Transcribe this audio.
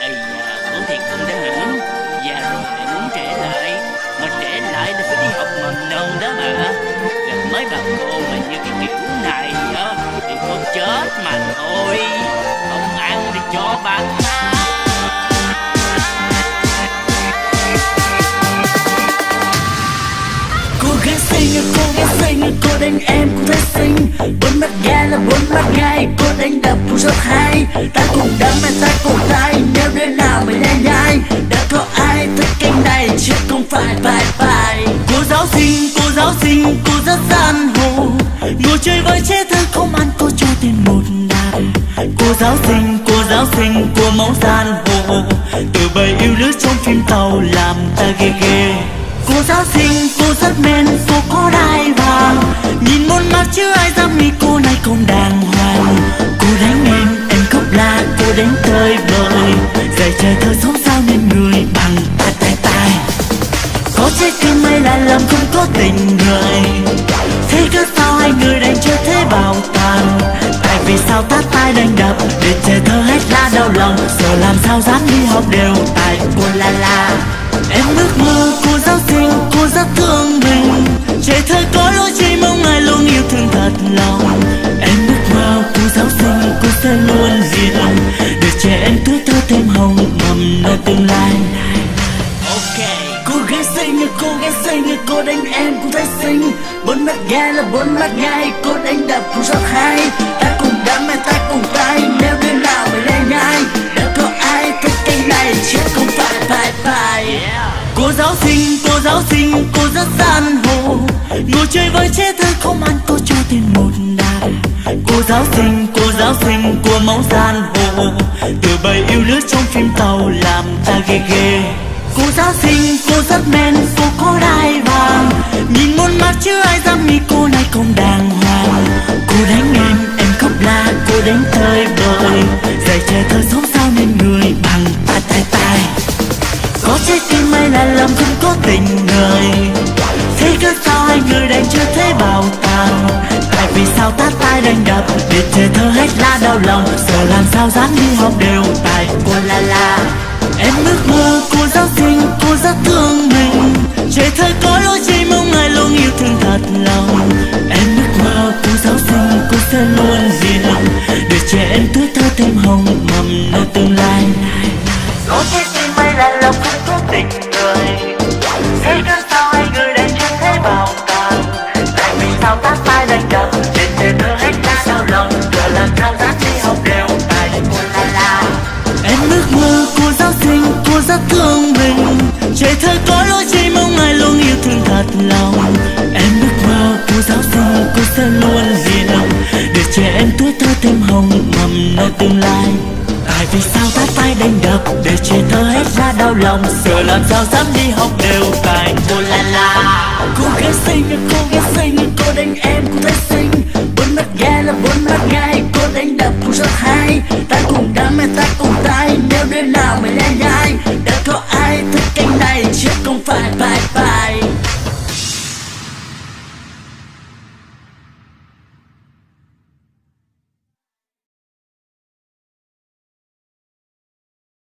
Ây da, ủa thiệt không đó hả? Già rồi lại muốn trẻ lại. Mà trẻ lại là phải đi học mầm non đó mà. Gặp mấy bà cô mà như cái kiểu này á thì có chết mà thôi. Không ăn thì cho bà ta. Cô gái xinh, cô đánh em cũng thấy xinh. Bốn mắt ga là bốn mắt gai, cô đánh đập cũng rất hay. Ta cùng đấm mà ta cùng tay, nếu đứa nào mà nhai nhai. Đã có ai thích cái này chứ không phải phải. Cô giáo xinh, cô rất gian hồ. Ngồi chơi với trẻ thơ không ăn cô cho tiền một đạp. Cô giáo xinh, cô máu gian hồ. Từ bầy yêu lứa trong phim tàu làm ta ghê ghê. Cô giáo xinh, cô rất men, cô có đai vàng. Nhìn môn mắt chứ ai dám nghĩ cô này không đàng hoàng. Cô đánh em khóc la, cô đánh tơi bời. Dạy trẻ thơ sống sao nên người bằng tay. Có trái tim hay là làm không có tình người. Thế cớ sao hai người đánh chơi thế bảo tàng. Tại vì sao tát tay đánh đập để trẻ thơ hết la đau lòng. Giờ làm sao dám đi học đều tại cô la. Em ước mơ cô giáo xinh, cô rất thương mình. Trẻ thơ có lỗi chỉ mong ai luôn yêu thương thật lòng. Em ước mơ cô giáo xinh, cô sẽ luôn hiền. Để trẻ em tuổi thơ thêm hồng mầm nơi tương lai. Ok. Cô gái xinh, cô đánh em cũng thấy xinh. Bốn mắt gai là bốn mắt gai, cô đánh đập cũng rất hay. Ta cùng đấm mà ta cùng tay, nếu đứa nào mà lên nhai. Đã có ai thích cái này chứ không phải. Cô giáo xinh, cô rất gian hồ. Ngồi chơi với trẻ thơ không ăn cô cho tiền một đạp. Cô giáo xinh, cô máu gian hồ. Từ bầy yêu lứa trong phim tàu làm ta ghê ghê. Cô giáo xinh, cô rất men, cô có đai vàng. Nhìn môn mắt chứ ai dám nghĩ cô này không đàng hoàng. Cô đánh em khóc la, cô đánh tơi bời. Dạy trẻ thơ sống sao nên người bằng tay. Có trái tim hay là lòng không có tình người. Thế cớ sao hai người đánh chơi thế bảo tàng. Tại vì sao tát tay đánh đập để trẻ thơ hết la đau lòng. Giờ làm sao dám đi học đều tại cô la. Em ước mơ cô giáo xinh, cô rất thương mình. Trẻ thơ có lỗi chỉ mong ai luôn yêu thương thật lòng. Em ước mơ cô giáo xinh, cô sẽ luôn hiền. Để trẻ em tuổi thơ thêm hồng mầm nơi tương lai. Có trái tim hay là lòng không có tình người. Thế cớ sao hai người đánh chơi thế bảo tàng. Tại vì sao tát tay đánh đập để trẻ thơ hết la đau lòng. Giờ làm sao dám đi học đều tại cô la. Em ước mơ cô giáo xinh, cô rất thương mình. Trẻ thơ có lỗi chỉ mong ai luôn yêu thương thật lòng. Em ước mơ cô giáo xinh, cô sẽ luôn hiền. Để trẻ em tuổi thơ thêm hồng mầm nơi tương lai. Tại vì sao tát tay đánh đập để trẻ thơ hết ra đau lòng. Giờ làm sao dám đi học đều tại cô la. Cô gái xinh, cô đánh em cũng thấy xinh. Bốn mắt gai là bốn mắt gai, cô đánh đập cũng rất hay. Ta cùng đấm mà ta cùng tay, nếu đứa nào mà nhai nhai. Đã có ai thích cái này chứ không phải.